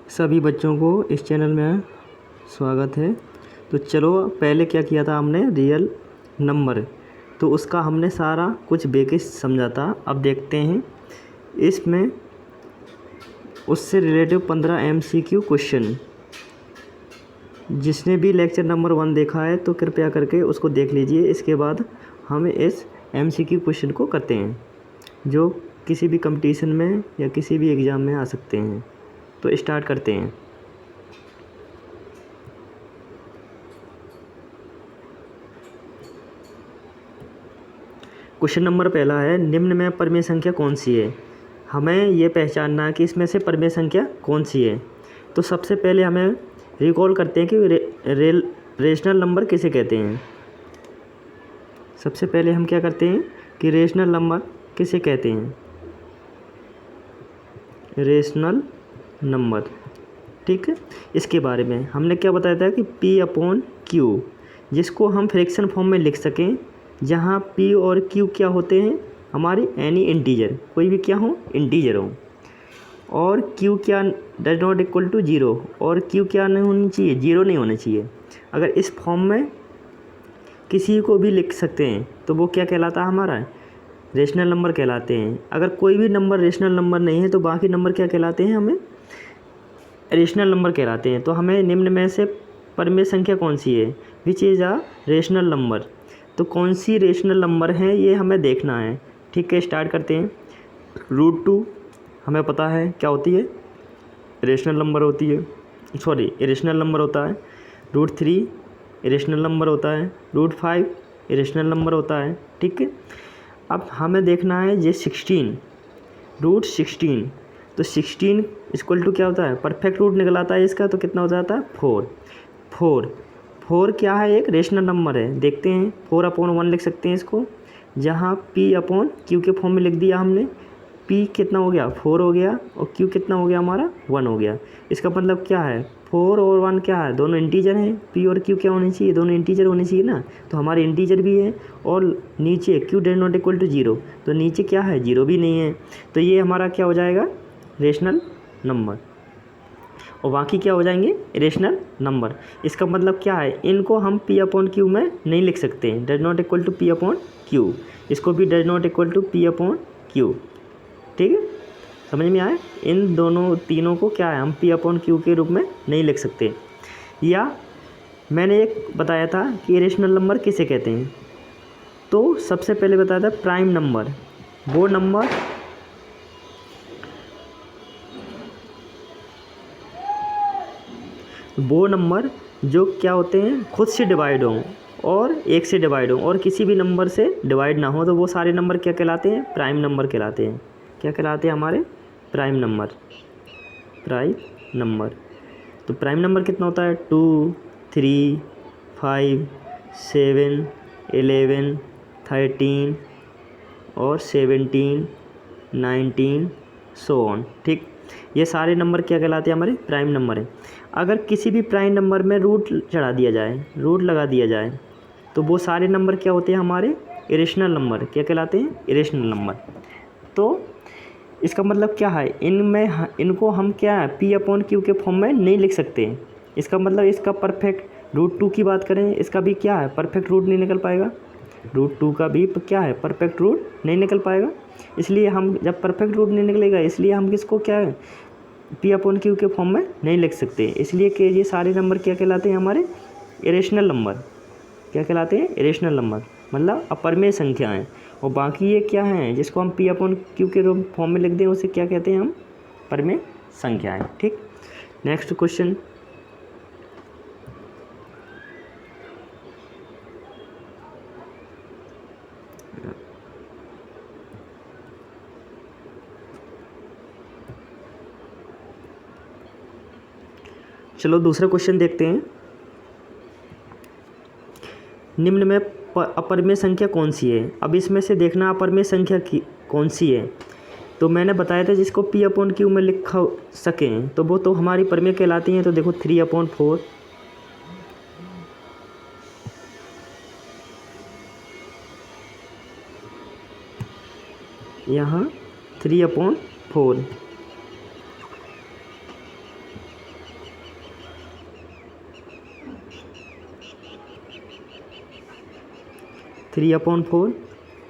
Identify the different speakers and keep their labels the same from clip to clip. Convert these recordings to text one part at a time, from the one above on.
Speaker 1: सभी बच्चों को इस चैनल में स्वागत है। तो चलो, पहले क्या किया था हमने, रियल नंबर, तो उसका हमने सारा कुछ बेसिक समझा था। अब देखते हैं इसमें उससे रिलेटिव 15 MCQ क्वेश्चन। जिसने भी लेक्चर नंबर 1 देखा है तो कृपया करके उसको देख लीजिए। इसके बाद हम इस MCQ क्वेश्चन को करते हैं जो किसी भी कंपटीशन में या किसी भी एग्ज़ाम में आ सकते हैं। तो स्टार्ट करते हैं। क्वेश्चन नंबर पहला है, निम्न में परमेय संख्या कौन सी है। हमें ये पहचानना है कि इसमें से परमेय संख्या कौन सी है। तो सबसे पहले हमें रिकॉल करते हैं कि रेशनल नंबर किसे कहते हैं। सबसे पहले हम क्या करते हैं कि रेशनल नंबर किसे कहते हैं। रेशनल नंबर, ठीक है। इसके बारे में हमने क्या बताया था कि P/Q, जिसको हम फ्रैक्शन फॉर्म में लिख सकें, जहाँ P और Q क्या होते हैं, हमारी एनी इंटीजर, कोई भी क्या हो, इंटीजर हो, और Q क्या डज नॉट इक्वल टू 0, और Q क्या नहीं होनी चाहिए, 0 नहीं होना चाहिए। अगर इस फॉर्म में किसी को भी लिख सकते हैं तो वो क्या कहलाता है, हमारा रेशनल नंबर कहलाते हैं। अगर कोई भी नंबर रेशनल नंबर नहीं है तो बाकी नंबर क्या कहलाते हैं, हमें रेशनल नंबर कहलाते हैं। तो हमें निम्न में से परमेय संख्या कौन सी है, which is a rational number. तो कौन सी रेशनल नंबर है ये हमें देखना है, ठीक है। स्टार्ट करते हैं। √2 हमें पता है क्या होती है, रेशनल नंबर होती है, सॉरी इरेशनल नंबर होता है। √3 इरेशनल नंबर होता है। √5 इरेशनल नंबर होता है, ठीक है। अब हमें देखना है ये 16, √16। तो 16 इक्वल टू क्या होता है, परफेक्ट रूट निकल आता है इसका, तो कितना हो जाता है, 4। 4 क्या है, एक रेशनल नंबर है। देखते हैं, 4/1 लिख सकते हैं इसको, जहाँ P/Q के फॉर्म में लिख दिया हमने। P कितना हो गया, 4 हो गया, और Q कितना हो गया हमारा, 1 हो गया। इसका मतलब क्या है, 4 और 1 क्या है, दोनों इंटीजर हैं। P और Q क्या होनी चाहिए, दोनों इंटीजर होनी चाहिए ना। तो हमारे इंटीजर भी है, और नीचे Q does not equal to 0, तो नीचे क्या है, 0 भी नहीं है। तो ये हमारा क्या हो जाएगा, रेशनल नंबर, और बाकी क्या हो जाएंगे, इरेशनल नंबर। इसका मतलब क्या है, इनको हम P/Q में नहीं लिख सकते, does not equal to P/Q। इसको भी does not equal to P/Q, ठीक है। समझ में आए, इन दोनों तीनों को क्या है, हम P/Q के रूप में नहीं लिख सकते। या मैंने एक बताया था कि इरेशनल नंबर किसे कहते हैं। तो सबसे पहले बताया था प्राइम नंबर, वो नंबर जो क्या होते हैं, खुद से डिवाइड हों और 1 से डिवाइड हों और किसी भी नंबर से डिवाइड ना हो, तो वो सारे नंबर क्या कहलाते हैं, प्राइम नंबर कहलाते हैं। क्या कहलाते हैं हमारे, प्राइम नंबर। तो प्राइम नंबर कितना होता है, 2, 3, 5, 7, 11, 13 और 17, 19 सो ऑन, ठीक। ये सारे नंबर क्या कहलाते हैं, हमारे प्राइम नंबर हैं। अगर किसी भी प्राइम नंबर में रूट चढ़ा दिया जाए, रूट लगा दिया जाए, तो वो सारे नंबर क्या होते हैं, हमारे इरेशनल नंबर। क्या कहलाते हैं, इरेशनल नंबर। तो इसका मतलब क्या है, इनको हम क्या है, P/Q के फॉर्म में नहीं लिख सकते। इसका मतलब इसका परफेक्ट √2 की बात करें, इसका भी क्या है, परफेक्ट रूट नहीं निकल पाएगा। √2 का भी क्या है, परफेक्ट रूट नहीं निकल पाएगा। इसलिए हम, जब परफेक्ट रूट नहीं निकलेगा, इसलिए हम किसको क्या है, P/Q के फॉर्म में नहीं लिख सकते। इसलिए कि ये सारे नंबर क्या कहलाते हैं, हमारे इरेशनल नंबर। क्या कहलाते हैं, इरेशनल नंबर, मतलब अपरमेय संख्याएं। और बाकी ये क्या हैं, जिसको हम P/Q के रूप फॉर्म में लिख दें, उसे क्या कहते हैं हम, परमेय संख्याएं, ठीक। Next question. चलो दूसरा क्वेश्चन देखते हैं। निम्न में अपरमेय संख्या कौन सी है। अब इसमें से देखना अपरमेय संख्या की कौन सी है। तो मैंने बताया था जिसको P/Q में लिखा सकें तो वो तो हमारी परमेय कहलाती हैं। तो देखो 3/4, यहाँ 3/4, 3/4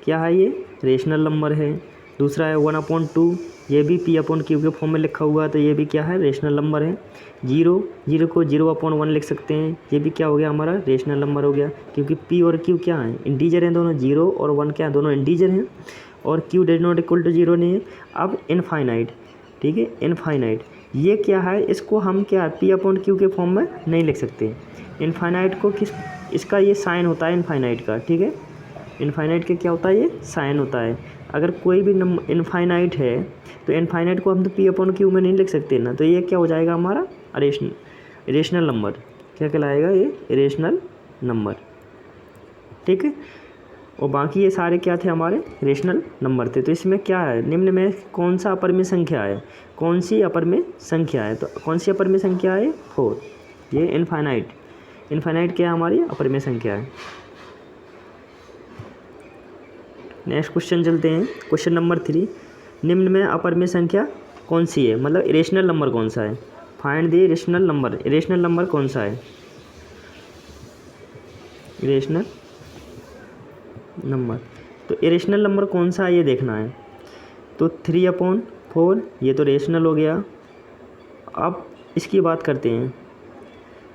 Speaker 1: क्या है, ये रेशनल नंबर है। दूसरा है 1/2, ये भी P/Q के फॉर्म में लिखा हुआ है, तो ये भी क्या है, रेशनल नंबर है। 0 को 0/1 लिख सकते हैं, ये भी क्या हो गया हमारा, रेशनल नंबर हो गया, क्योंकि P और Q क्या है, इंटीजर हैं दोनों, 0 और 1 क्या है, दोनों इंटीजर हैं, और Q does not equal to 0 नहीं है। अब इनफाइनाइट, ठीक है, इनफाइनाइट ये क्या है, इसको हम क्या P/Q के फॉर्म में नहीं लिख सकते। इनफाइनाइट को किस, इसका ये साइन होता है इनफाइनाइट का, ठीक है, इनफाइनाइट का क्या होता है, ये साइन होता है। अगर कोई भी नंबर इनफाइनाइट है तो इनफाइनाइट को हम तो P/Q में नहीं लिख सकते ना, तो ये क्या हो जाएगा हमारा, रेशनल नंबर, क्या कहलाएगा, ये रेशनल नंबर, ठीक है। और बाकी ये सारे क्या थे, हमारे रेशनल नंबर थे। तो इसमें क्या है, निम्न में कौन सा अपर में संख्या है, कौन सी अपर में संख्या है, तो कौन सी अपर में संख्या है, 4। ये इनफाइनाइट क्या है, हमारी अपर में संख्या है। नेक्स्ट क्वेश्चन चलते हैं, क्वेश्चन नंबर 3, निम्न में अपर में संख्या कौन सी है, मतलब इरेशनल नंबर कौन सा है, find the irrational number. Irrational number कौन सा है, इरेशनल नंबर, तो इरेशनल नंबर कौन सा है ये देखना है। तो 3/4 ये तो रेशनल हो गया। अब इसकी बात करते हैं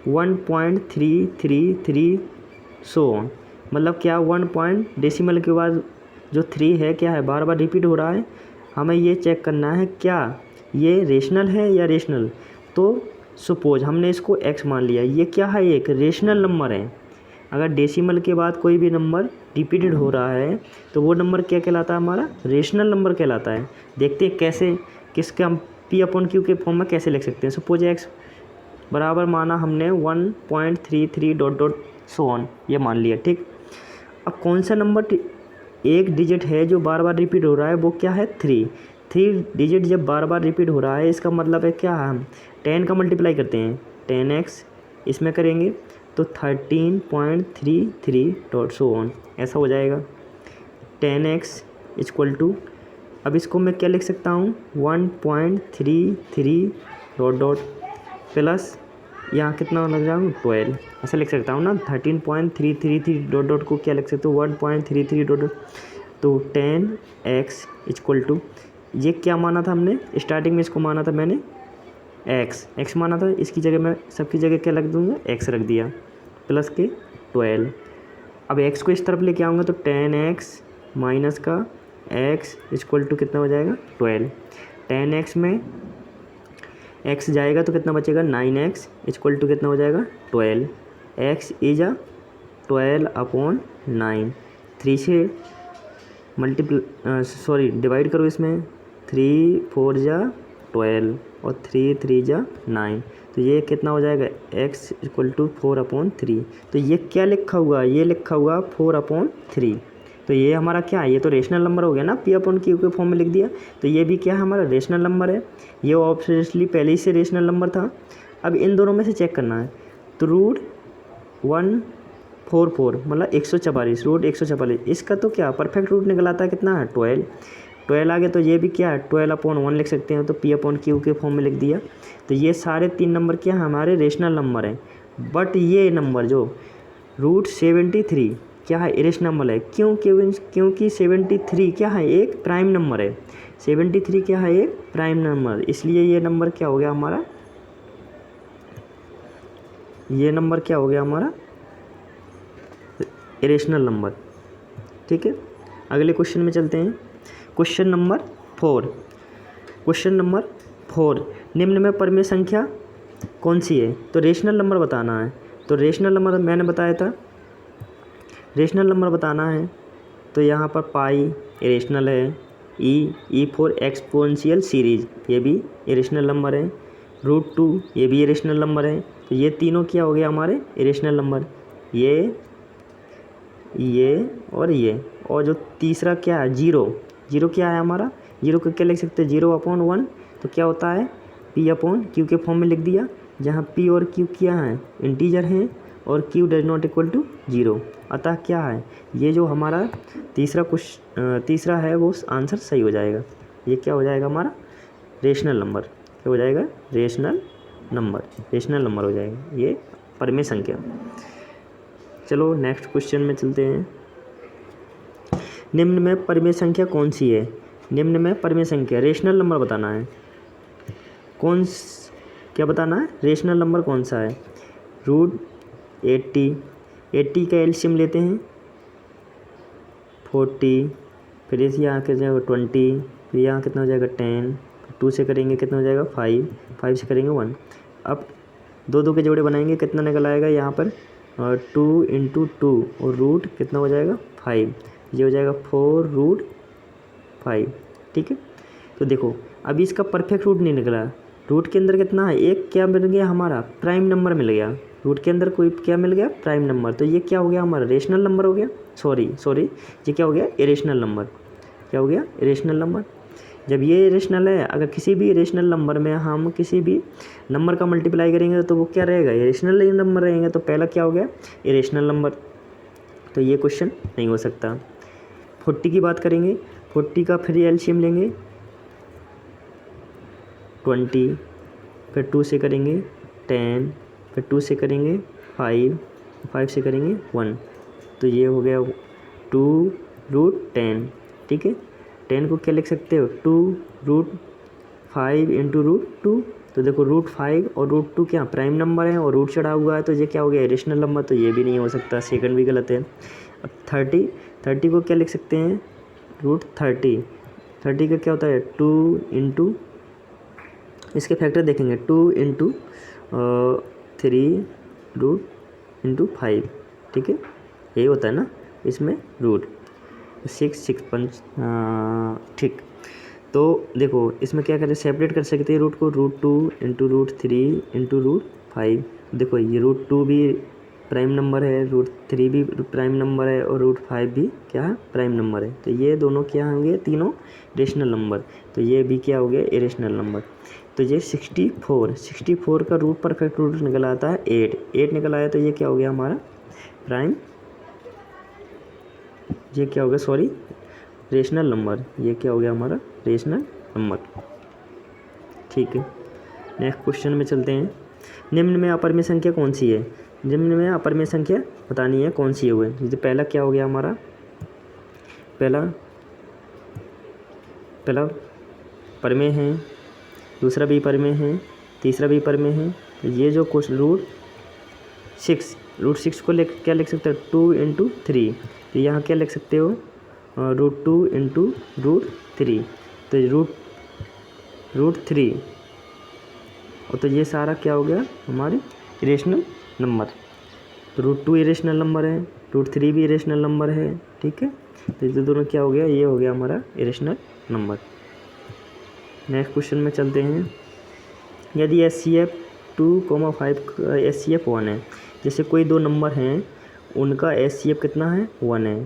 Speaker 1: 1.333 सो ऑन, मतलब क्या 1 पॉइंट डेसिमल के बाद जो 3 है क्या है, बार बार रिपीट हो रहा है। हमें ये चेक करना है क्या ये रेशनल है या रेशनल। तो सपोज हमने इसको x मान लिया, ये क्या है, एक रेशनल नंबर है। अगर डेसिमल के बाद कोई भी नंबर रिपीटेड हो रहा है तो वो नंबर क्या कहलाता है, हमारा रेशनल नंबर कहलाता है। देखते हैं कैसे, किसके हम P/Q के फॉर्म में कैसे लिख सकते हैं। सपोज x बराबर माना हमने 1.33 डॉट डॉट सो ऑन, ये मान लिया, ठीक। अब कौन सा नंबर एक डिजिट है जो बार बार रिपीट हो रहा है, वो क्या है, 3 डिजिट जब बार बार रिपीट हो रहा है, इसका मतलब है क्या, हम 10 का मल्टीप्लाई करते हैं, 10x इसमें करेंगे तो 13.33 डॉट सो ऑन, ऐसा हो जाएगा। 10x इक्वल टू, अब इसको मैं क्या लिख सकता हूँ, 1.33 डॉट डॉट प्लस यहाँ कितना लग जाएगा, 12, ऐसा लिख सकता हूँ ना। 13.333 डॉट डॉट को क्या लिख सकते हो, 1.33 डॉट डॉट, तो 10x इक्वल टू, ये क्या माना था हमने स्टार्टिंग में, इसको माना था मैंने x माना था, इसकी जगह मैं सबकी जगह क्या रख दूँगा, x रख दिया, प्लस के 12। अब x को इस तरफ लेके आऊँगा तो 10x माइनस का x इक्वल टू कितना हो जाएगा, 12। 10x में x जाएगा तो कितना बचेगा, 9x इक्वल टू कितना हो जाएगा, 12। x इज 12/9, 3 से डिवाइड करो इसमें, 3 4 जा 12 और 3 3 जा 9, तो ये कितना हो जाएगा, x इक्वल टू 4/3। तो ये क्या लिखा हुआ, ये लिखा हुआ 4/3। तो ये हमारा क्या है, ये तो रेशनल नंबर हो गया ना, P/Q के फॉर्म में लिख दिया, तो ये भी क्या है, हमारा रेशनल नंबर है। ये ऑब्वियसली पहले ही से रेशनल नंबर था। अब इन दोनों में से चेक करना है, तो √144 मतलब 144, √144, इसका तो क्या परफेक्ट रूट निकल आता है, कितना है, 12 आ गया। तो ये भी क्या है, 12/1 लिख सकते हैं, तो P/Q के फॉर्म में लिख दिया। तो ये सारे 3 नंबर क्या है, हमारे रेशनल नंबर हैं। बट ये नंबर जो √73 क्या है, इरेशनल नंबर है। क्योंकि 73 क्या है, एक प्राइम नंबर है। 73 क्या है, एक प्राइम नंबर, इसलिए ये नंबर क्या हो गया हमारा, ये नंबर क्या हो गया हमारा, इरेशनल नंबर, ठीक है। अगले क्वेश्चन में चलते हैं, क्वेश्चन नंबर 4, निम्न में परमेय संख्या कौन सी है, तो रेशनल नंबर बताना है। तो रेशनल नंबर मैंने बताया था, रेशनल नंबर बताना है, तो यहाँ पर पाई इरेशनल है, ई फॉर एक्सपोनेंशियल सीरीज ये भी इरेशनल नंबर है, √2 ये भी इरेशनल नंबर है। तो ये तीनों क्या हो गया हमारे इरेशनल नंबर, ये और ये। और जो तीसरा क्या है, जीरो क्या है हमारा, जीरो को क्या लिख सकते हैं, 0/1, तो क्या होता है, P/Q के फॉर्म में लिख दिया, जहाँ P और Q क्या है, इंटीजर हैं, और Q does not equal to 0। अतः क्या है, ये जो हमारा तीसरा है वो आंसर सही हो जाएगा। ये क्या हो जाएगा हमारा, रेशनल नंबर, क्या हो जाएगा, रेशनल नंबर हो जाएगा, ये परमेय संख्या। चलो नेक्स्ट क्वेश्चन में चलते हैं, निम्न में परिमेय संख्या कौन सी है? निम्न में परिमेय संख्या रेशनल नंबर बताना है। क्या बताना है? रेशनल नंबर कौन सा है? रूट 80 का एलसीएम लेते हैं 40, फिर इस यहाँ के जाएगा 20, फिर यहाँ कितना हो जाएगा 10, 2 से करेंगे कितना हो जाएगा 5 से करेंगे 1। अब दो के जोड़े बनाएंगे, कितना निकल आएगा यहाँ पर 2 × 2 और रूट कितना हो जाएगा 5, ये हो जाएगा 4√5। ठीक है, तो देखो अभी इसका परफेक्ट रूट नहीं निकला। रूट के अंदर कितना है? एक क्या मिल गया हमारा? प्राइम नंबर मिल गया। रूट के अंदर कोई क्या मिल गया? Prime number. तो ये क्या हो गया हमारा? रेशनल नंबर हो गया। सॉरी ये क्या हो गया? Irrational number. क्या हो गया? Irrational number. जब ये इरेशनल है, अगर किसी भी इरेशनल नंबर में हम किसी भी नंबर का मल्टीप्लाई करेंगे तो वो क्या रहेगा? इरेशनल नंबर रहेंगे। तो पहला क्या हो गया? Irrational number. तो ये क्वेश्चन नहीं हो सकता। 40 की बात करेंगे, 40 का फिर एलसीएम लेंगे 20, फिर 2 से करेंगे 10, फिर 2 से करेंगे 5 से करेंगे 1। तो ये हो गया 2√10। ठीक है, 10 को क्या लिख सकते हो? 2√5 × √2। तो देखो √5 और √2 क्या प्राइम नंबर है और रूट चढ़ा हुआ है, तो ये क्या हो गया? Irrational number. तो ये भी नहीं हो सकता, सेकंड भी गलत है। अब 30 को क्या लिख सकते हैं? √30। 30 का क्या होता है? 2 × इसके फैक्टर देखेंगे 2 × 3√5। ठीक है, यही होता है ना इसमें रूट 6 5। ठीक, तो देखो इसमें क्या करें? सेपरेट कर सकते हैं रूट को। √2 × √3 × √5। देखो ये √2 भी प्राइम नंबर है, √3 भी प्राइम नंबर है और √5 भी क्या है? प्राइम नंबर है। तो ये दोनों क्या होंगे? तीनों रेशनल नंबर। तो ये भी क्या हो गया? Irrational number. तो ये 64 का रूट परफेक्ट रूट निकल आता है 8 निकल आया। तो ये क्या हो गया हमारा? प्राइम। ये क्या हो गया? Sorry, rational number. ये क्या हो गया हमारा? Rational number. ठीक है, नेक्स्ट क्वेश्चन में चलते हैं। निम्न में अपरिमेय संख्या कौन सी है? निम्न में अपरिमेय संख्या बतानी है कौन सी है। हुए जैसे पहला क्या हो गया हमारा? पहला परिमेय है, दूसरा भी परिमेय है, तीसरा भी परिमेय है। तो ये जो क्वेश्चन √6 को क्या लिख सकते हो? 2 × 3। तो यहाँ क्या लिख सकते हो? √2 × √3। तो √3 और तो ये सारा क्या हो गया हमारे? Irrational number. तो √2 इरेशनल नंबर है, √3 भी इरेशनल नंबर है। ठीक है, तो ये दोनों क्या हो गया? ये हो गया हमारा इरेशनल नंबर। नेक्स्ट क्वेश्चन में चलते हैं। यदि SCF 2,5 SCF 1 है, जैसे कोई दो नंबर हैं उनका SCF कितना है? 1 है।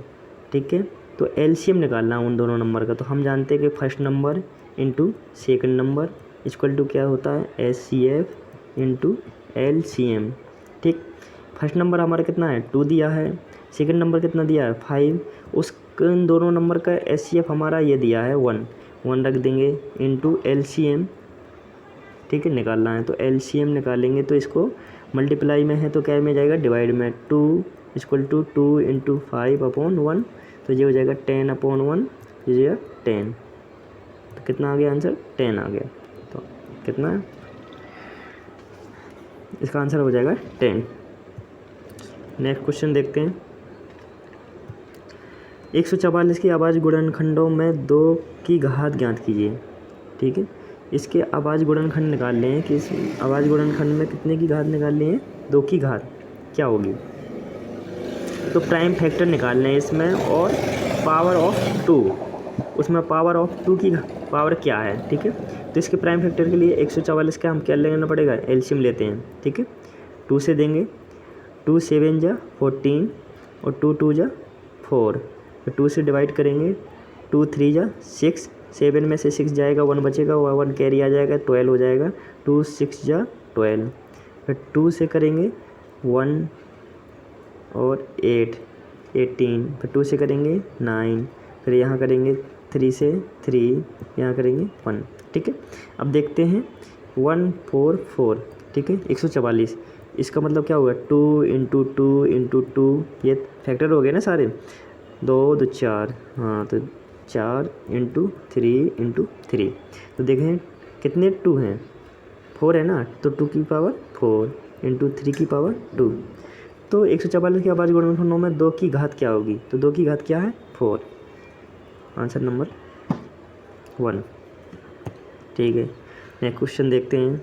Speaker 1: ठीक है, तो LCM निकालना है उन दोनों नंबर का। तो हम जानते हैं कि first number into second number equal to क्या होता है? SCF into LCM। ठीक, फर्स्ट नंबर हमारा कितना है? 2 दिया है, सेकेंड नंबर कितना दिया है? 5। उन दोनों नंबर का SCF हमारा ये दिया है 1 रख देंगे इंटू LCM। ठीक है, निकालना है। तो LCM निकालेंगे तो इसको मल्टीप्लाई में है तो क्या में जाएगा? डिवाइड में। 2 = 2 × 5/1। तो ये हो जाएगा 10/1, ये 10। तो कितना आ गया आंसर? 10 आ गया। तो कितना है इसका आंसर? हो जाएगा 10। नेक्स्ट क्वेश्चन देखते हैं। 144 की अभाज्य गुणनखंडों में 2 की घात ज्ञात कीजिए। ठीक है, इसके अभाज्य गुणनखंड निकाल लें कि इस अभाज्य गुणनखंड में कितने की घात निकालनी है? 2 की घात क्या होगी? तो प्राइम फैक्टर निकालना है इसमें और पावर ऑफ 2, उसमें पावर ऑफ 2 की पावर क्या है? ठीक है, तो इसके प्राइम फैक्टर के लिए 144 का हम क्या लेना पड़ेगा? एलसीएम लेते हैं। ठीक है, 2 से देंगे, 2 7 जा 14 और 2 2 जा 4। तो 2 से डिवाइड करेंगे, 2 3 जा 6, 7 में से 6 जाएगा, 1 बचेगा, 1 कैरी आ जाएगा, 12 हो जाएगा। 2 6 जा 12। फिर 2 से करेंगे 1 और 8 18। फिर 2 से करेंगे 9। फिर यहाँ करेंगे 3 से 3, यहाँ करेंगे 1। ठीक है, अब देखते हैं 144। ठीक है, 144 इसका मतलब क्या होगा? 2 × 2 × 2, ये फैक्टर हो गए ना सारे। 2 2 4, हाँ तो 4 इंटू 3 इंटू 3, तो देखें कितने 2 हैं, 4 है ना, तो 2 की पावर 4 इंटू 3 की पावर 2, तो 144 के अभाज्य गुणनफल 9 में 2 की घात क्या होगी, तो 2 की घात क्या है 4, आंसर नंबर 1। ठीक है, नेक्स्ट क्वेश्चन देखते हैं।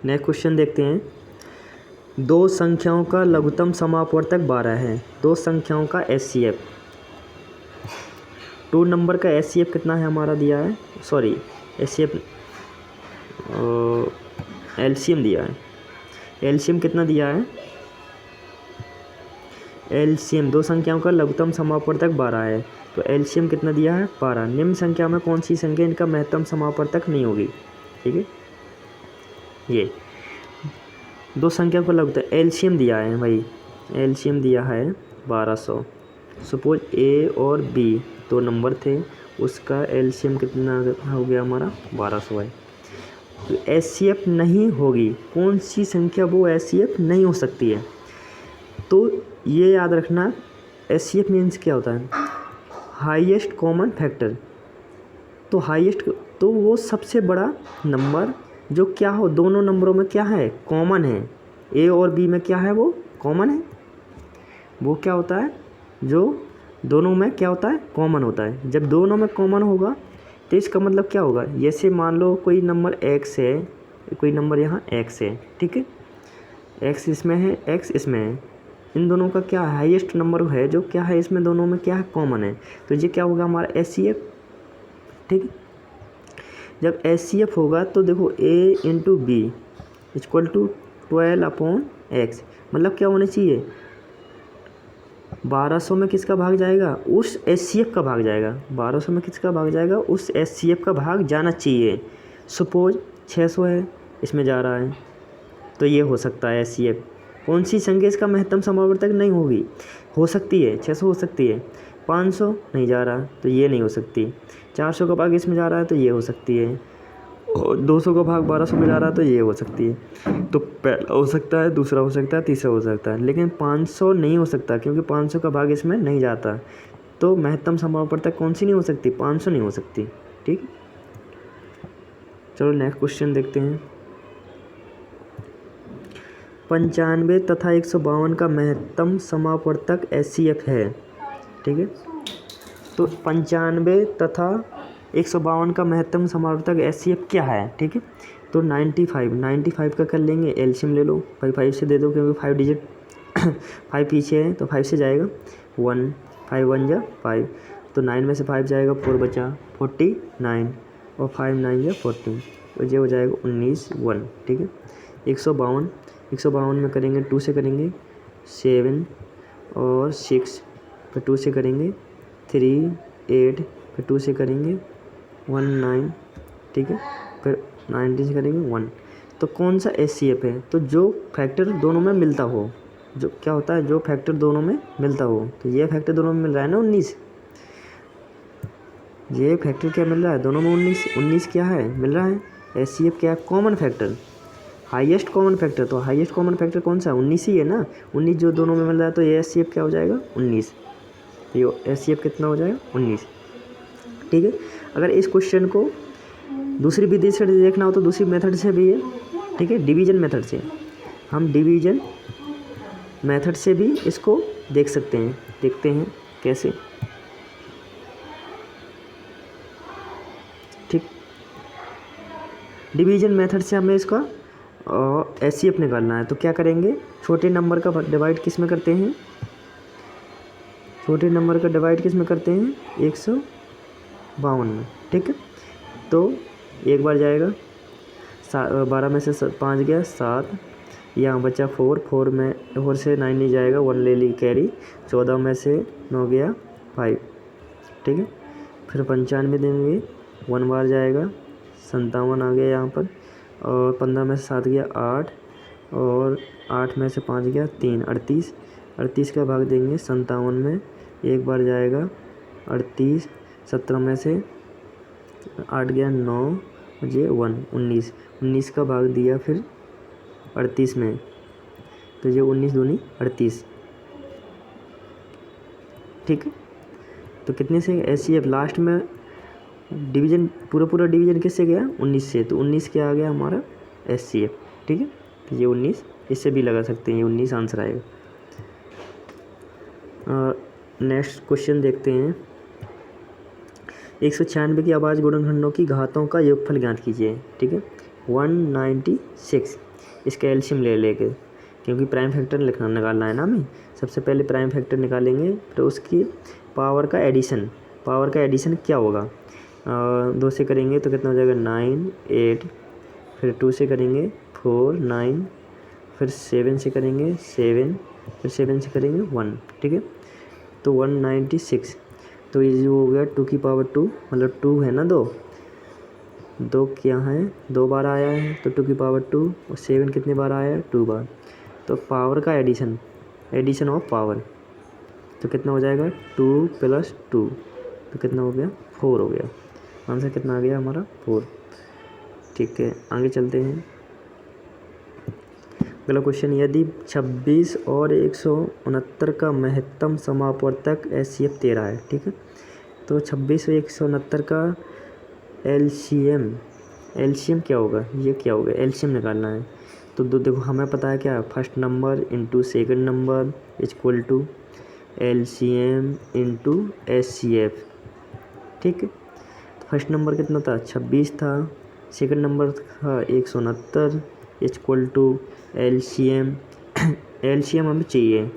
Speaker 1: नेक्स्ट क्वेश्चन देखते हैं, दो संख्याओं का लघुत्तम समापवर्तक 12 है, दो संख्याओं का HCF, 2 नंबर का HCF कितना है हमारा दिया है, सॉरी HCF LCM दिया है, LCM कितना दिया है, LCM दो संख्याओं का लघुत्तम समापवर्तक 12 है, तो LCM कितना दिया है 12। निम्न संख्या में कौन सी संख्या इनका महत्तम समापवर्तक नहीं होगी, ठीक है, ये दो संख्या को लघुत्तम LCM दिया है भाई, LCM दिया है 1200। सपोज A और B 2 नंबर थे, उसका LCM कितना हो गया हमारा 1200 है, तो HCF नहीं होगी, कौन सी संख्या वो HCF नहीं हो सकती है, तो ये याद रखना HCF मीन्स क्या होता है, हाईएस्ट कॉमन फैक्टर, तो हाईएस्ट तो वो सबसे बड़ा नंबर जो क्या हो, दोनों नंबरों में क्या है कॉमन है, A और B में क्या है वो कॉमन है, वो क्या होता है जो दोनों में क्या होता है कॉमन होता है। जब दोनों में कॉमन होगा तो इसका मतलब क्या होगा, जैसे मान लो कोई नंबर x है, कोई नंबर यहाँ x है, ठीक है, x इसमें है x इसमें है, इन दोनों का क्या हाईएस्ट नंबर है जो क्या है इसमें दोनों में क्या है कॉमन है, तो ये क्या होगा हमारा HCF, ठीक है। जब HCF होगा तो देखो A into B equal to 12/x, मतलब क्या होना चाहिए 1200 में किसका भाग जाएगा, उस HCF का भाग जाएगा, 1200 में किसका भाग जाएगा, उस HCF का भाग जाना चाहिए। सपोज 600 है इसमें जा रहा है, तो ये हो सकता है HCF। कौन सी संख्या इसका महत्तम समावर्तक नहीं होगी, हो सकती है 600 हो सकती है, 500 नहीं जा रहा तो ये नहीं हो सकती, 400 का भाग इसमें जा रहा है तो ये हो सकती है, और 200 का भाग 1200 में जा रहा है तो ये हो सकती है। तो पहला हो सकता है, दूसरा हो सकता है, तीसरा हो सकता है, लेकिन 500 नहीं हो सकता क्योंकि 500 का भाग इसमें नहीं जाता, तो महत्तम समावर्तक कौन सी नहीं हो सकती, 500 नहीं हो सकती, ठीक। चलो नेक्स्ट क्वेश्चन देखते हैं। 95 तथा 152 का महत्तम समावर्तक HCF है, ठीक है, तो 95 तथा 152 का महत्तम समावर्तक HCF क्या है, ठीक है, तो 95 का कर लेंगे, LCM ले लो, 5 से दे दो क्योंकि 5 डिजिट 5 पीछे है तो 5 से जाएगा 1, 5 1 जा 5, तो 9 में से 5 जाएगा 4 बचा 49, और 5 9 जा 40, तो ये हो जाएगा 19 1, ठीक है। 152 में करेंगे 2 से करेंगे 7 और 6, फिर 2 से करेंगे 3 8, फिर 2 से करेंगे 1 9, ठीक है, फिर 19 से करेंगे 1, तो कौन सा HCF है, तो जो फैक्टर दोनों में मिलता हो, जो क्या होता है जो फैक्टर दोनों में मिलता हो, तो ये फैक्टर दोनों में मिल रहा है ना 19, ये फैक्टर क्या मिल रहा है दोनों में 19 क्या है मिल रहा है, HCF क्या है common factor, highest common factor, तो हाईएस्ट कॉमन फैक्टर कौन सा 19 ही है ना, 19 जो दोनों में मिल रहा है, तो ये HCF क्या हो जाएगा 19, ये HCF कितना हो जाएगा 19, ठीक है। अगर इस क्वेश्चन को दूसरी विधि से देखना हो तो दूसरी मेथड से भी है, ठीक है, डिवीजन मेथड से, हम डिवीजन मेथड से भी इसको देख सकते हैं, देखते हैं कैसे, ठीक। डिवीजन मेथड से हमें इसका HCF निकालना है, तो क्या करेंगे, छोटे नंबर का डिवाइड किस में करते हैं, छोटे नंबर का डिवाइड किस में करते हैं 152 में, ठीक है, तो एक बार जाएगा 12 में से 5 गया 7, यहाँ बचा 4 में 4 से 9 नहीं जाएगा 1 ले ली कैरी, 14 में से 9 गया 5, ठीक है, फिर 95 देंगे 1 बार जाएगा 57 आ गया यहाँ पर, और 15 में से 7 गया 8, और 8 में से 5 गया 3 38 का भाग देंगे 57 में, एक बार जाएगा 38, 17 में से 8 गया 9, ये 1 19 का भाग दिया फिर 38 में, तो ये 19 दूनी 38, ठीक है। तो कितने से HCF लास्ट में डिवीज़न पूरा डिवीज़न किससे गया 19 से, तो 19 क्या आ गया हमारा HCF, ठीक है। तो ये 19 इससे भी लगा सकते हैं, ये 19 आंसर आएगा। नेक्स्ट क्वेश्चन देखते हैं। 196 की आवाज़ गुणनखंडों की घातों का योगफल ज्ञात कीजिए, ठीक है। 196 इसका एलसीएम ले लेके, क्योंकि प्राइम फैक्टर निकालना है ना हमें। सबसे पहले प्राइम फैक्टर निकालेंगे, फिर उसकी पावर का एडिशन क्या होगा। 2 से करेंगे तो कितना हो जाएगा 9 8, फिर 2 से करेंगे 4 9, फिर 7 से करेंगे 7, फिर 7 से करेंगे 1, ठीक है। तो 196, तो ये जो हो गया 2 की पावर 2, मतलब 2 है ना, 2 क्या है 2 बार आया है, तो 2 की पावर 2, और 7 कितने बार आया है 2 बार। तो पावर का एडिशन ऑफ पावर, तो कितना हो जाएगा 2 + 2, तो कितना हो गया 4 हो गया। आंसर कितना आ गया हमारा 4, ठीक है। आगे चलते हैं। अगला क्वेश्चन, यदि 26 और 169 का महत्तम समापवर्तक HCF 13 है, ठीक है। तो 26 और 169 का एलसीएम क्या होगा, ये क्या होगा, एलसीएम निकालना है। तो देखो हमें पता है क्या, first number into second number equal to LCM into HCF, ठीक है। तो फर्स्ट नंबर कितना था 26 था, सेकेंड नंबर था 169 इक्वल टू एलसीएम हमें चाहिए,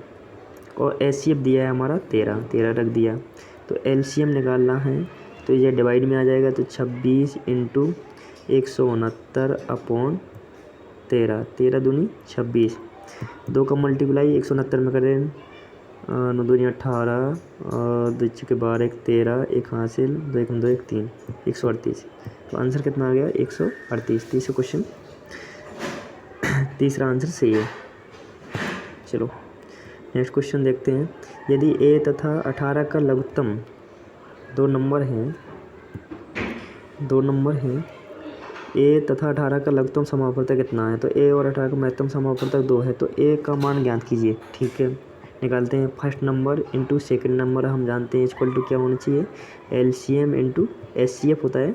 Speaker 1: और HCF दिया है हमारा 13 रख दिया। तो एलसीएम निकालना है, तो ये डिवाइड में आ जाएगा, तो 26 इंटू 169 अपॉन 13 दूनी 26, 2 का मल्टीप्लाई 169 में करें, 9 दूनी 18, 2 के 12 1 13, 1 हासिल, 2 1 2 1 3, 138। तो आंसर कितना आ गया 138। तीसरा क्वेश्चन, तीसरा आंसर सही है। चलो नेक्स्ट क्वेश्चन देखते हैं। यदि A तथा 18 का लघुत्तम दो नंबर हैं, A तथा 18 का लघुत्तम समापवर्तक कितना है। तो A और 18 का महत्तम समापवर्तक 2 है, तो A का मान ज्ञात कीजिए, ठीक है। निकालते हैं, first number into second number हम जानते हैं इक्वल टू क्या होना चाहिए, एलसीएम इंटू HCF होता है,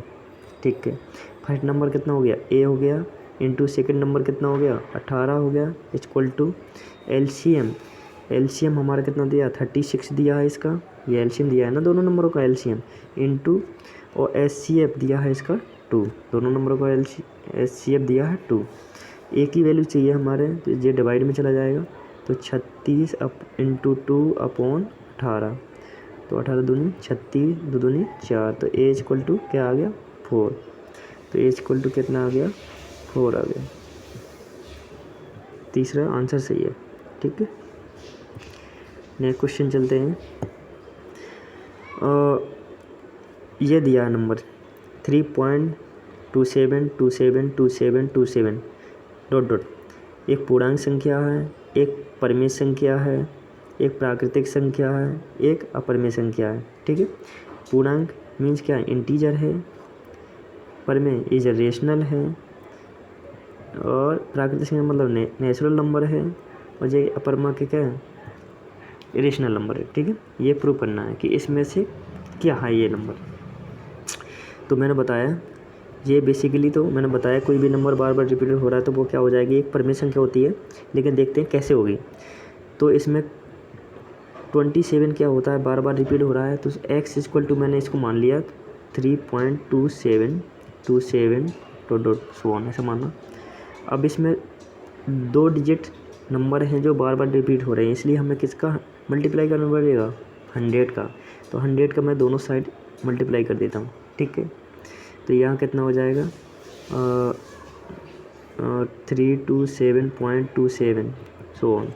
Speaker 1: ठीक है। फर्स्ट नंबर कितना हो गया A हो गया, इंटू सेकेंड नंबर कितना हो गया 18 हो गया, इक्वल टू एलसीएम हमारा कितना दिया 36 दिया है इसका, ये एलसीएम दिया है ना दोनों नंबरों का एलसीएम, इंटू और HCF दिया है इसका 2, दोनों नंबरों का HCF दिया है 2। A की वैल्यू चाहिए हमारे, तो ये डिवाइड में चला जाएगा, तो 36 इंटू 2 अपॉन 18, तो 18 दूनी 36, 2 दूनी 4, तो A इक्वल टू क्या आ गया 4, तो A इक्वल टू कितना आ गया 4 आ गया। तीसरा आंसर सही है, ठीक है। नेक्स्ट क्वेश्चन चलते हैं। ये दिया है नंबर 3.27272727 ... एक पूर्णांक संख्या है, एक परिमेय संख्या है, एक प्राकृतिक संख्या है, एक अपरिमेय संख्या है, ठीक है। पूर्णांक मीन्स क्या है, इंटीजर है, परिमेय इज रेशनल है, और प्राकृतिक संख्या मतलब नेचुरल नंबर है, और ये अपरिमेय क्या है, इरेशनल नंबर है, ठीक है। ये प्रूव करना है कि इसमें से क्या है ये नंबर। तो मैंने बताया ये बेसिकली, तो मैंने बताया कोई भी नंबर बार बार रिपीटेड हो रहा है तो वो क्या हो जाएगी, एक परिमेय संख्या होती है, लेकिन देखते हैं कैसे होगी। तो इसमें 27 क्या होता है, बार बार रिपीट हो रहा है, तो x इक्वल टू मैंने इसको मान लिया 3.2727 ... सो ऑन ऐसा माना। अब इसमें 2 डिजिट नंबर हैं जो बार बार रिपीट हो रहे हैं, इसलिए हमें किसका मल्टीप्लाई करना पड़ेगा 100 का। तो 100 का मैं दोनों साइड मल्टीप्लाई कर देता हूँ, ठीक है। तो यहाँ कितना हो जाएगा 327.27 सो ऑन,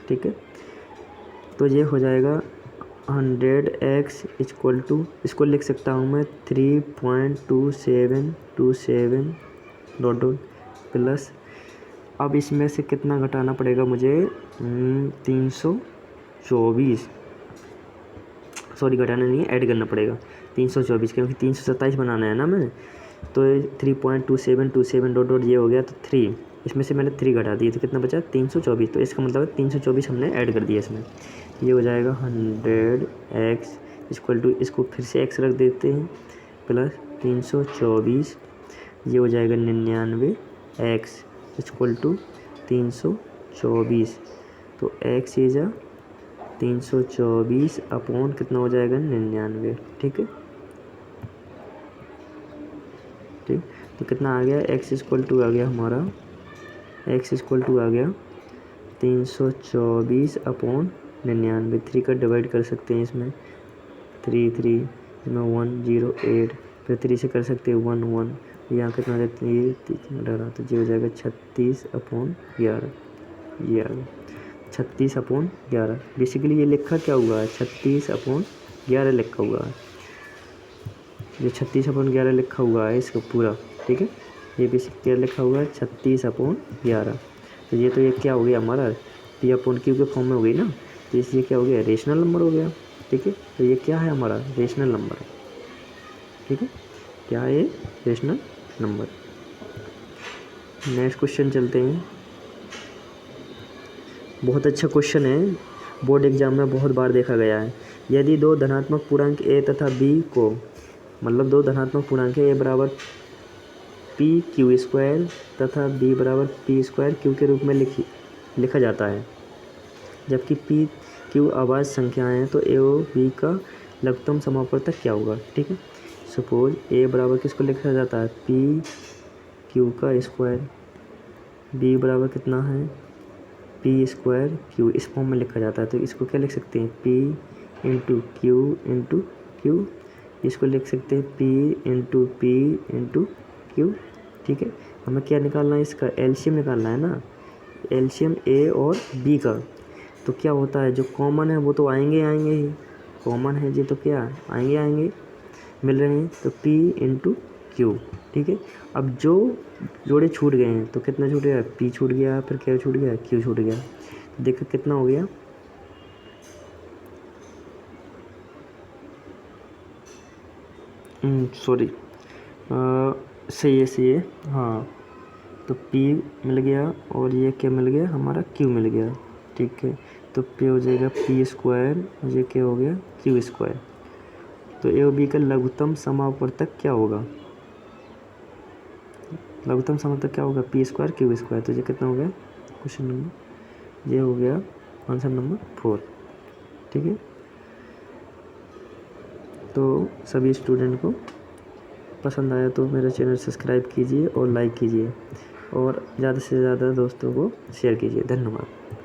Speaker 1: ठीक है। तो ये हो जाएगा 100x इक्वल टू, इसको लिख सकता हूँ मैं 3.2727 ... प्लस, अब इसमें से कितना घटाना पड़ेगा मुझे 324, सॉरी घटाना नहीं है, ऐड करना पड़ेगा 324, क्योंकि 327 बनाना है ना मैं। तो 3.2727 ... ये हो गया, तो 3 इसमें से मैंने 3 घटा दिए तो कितना बचा 324। तो इसका मतलब है 324 हमने ऐड कर दिया इसमें। ये हो जाएगा 100x इक्वल टू, इसको फिर से x रख देते हैं, प्लस 324, ये हो जाएगा 99x इक्वल टू 324। तो x ये जा 324 अपॉन कितना हो जाएगा 99। ठीक है, ठीक। तो कितना आ गया x इक्वल टू आ गया हमारा, x इक्वल टू आ गया 324 अपॉन 99। 3 का डिवाइड कर सकते हैं इसमें, 3 इसमें 108, फिर 3 से कर सकते हैं 1 यहाँ कितना देते हैं ये 18, तो ये हो जाएगा 36 अपॉन 11। ये आ गया 36 अपॉन 11। बेसिकली ये लिखा क्या हुआ है 36 अपॉन 11 लिखा हुआ है, ये 36 अपॉन 11 लिखा हुआ है इसका पूरा। ठीक है, ये बेसिक क्या लिखा हुआ है 36 अपॉन 11। तो ये क्या हो गया हमारा पी अपॉन क्यू के फॉर्म में हो गई ना, तो इसलिए क्या हो गया रेशनल नंबर हो गया। ठीक है, तो ये क्या है हमारा रेशनल नंबर है। ठीक है, क्या है ये रेशनल नंबर। नेक्स्ट क्वेश्चन चलते हैं। बहुत अच्छा क्वेश्चन है, बोर्ड एग्जाम में बहुत बार देखा गया है। यदि दो धनात्मक पूर्णांक a तथा b को, मतलब दो धनात्मक पूर्णांक a बराबर p क्यू स्क्वायर तथा b बराबर p स्क्वायर क्यू के रूप में लिखा जाता है, जबकि p क्यू अभाज्य संख्याएं हैं, तो a और b का लघुत्तम समापवर्तक क्या होगा। ठीक है, सपोज a बराबर किसको लिखा जाता है p क्यू का स्क्वायर, b बराबर कितना है p स्क्वायर क्यू, इस फॉर्म में लिखा जाता है। तो इसको क्या लिख सकते हैं p इंटू क्यू, इसको लिख सकते हैं p इंटू क्यू। ठीक है, हमें क्या निकालना है इसका एलसीएम निकालना है ना, एलसीएम a और b का। तो क्या होता है जो कॉमन है वो तो आएंगे ही, कॉमन है जी तो क्या आएंगे मिल रहे हैं, तो p इंटू क्यू। ठीक है, अब जो जोड़े छूट गए हैं तो कितना छूट गया p छूट गया, फिर क्या छूट गया q छूट गया। देखो कितना हो गया सॉरी सही है हाँ। तो p मिल गया और ये क्या मिल गया हमारा q मिल गया। ठीक है, तो p हो जाएगा p स्क्वायर, ये क्या हो गया q स्क्वायर। तो a और b का लघुत्तम समापवर्तक क्या होगा, लघुत्तम समापवर्तक क्या होगा p स्क्वायर q स्क्वायर। तो ये कितना हो गया क्वेश्चन नंबर, ये हो गया आंसर नंबर 4। ठीक है, तो सभी स्टूडेंट को पसंद आया तो मेरा चैनल सब्सक्राइब कीजिए और लाइक कीजिए और ज़्यादा से ज़्यादा दोस्तों को शेयर कीजिए। धन्यवाद।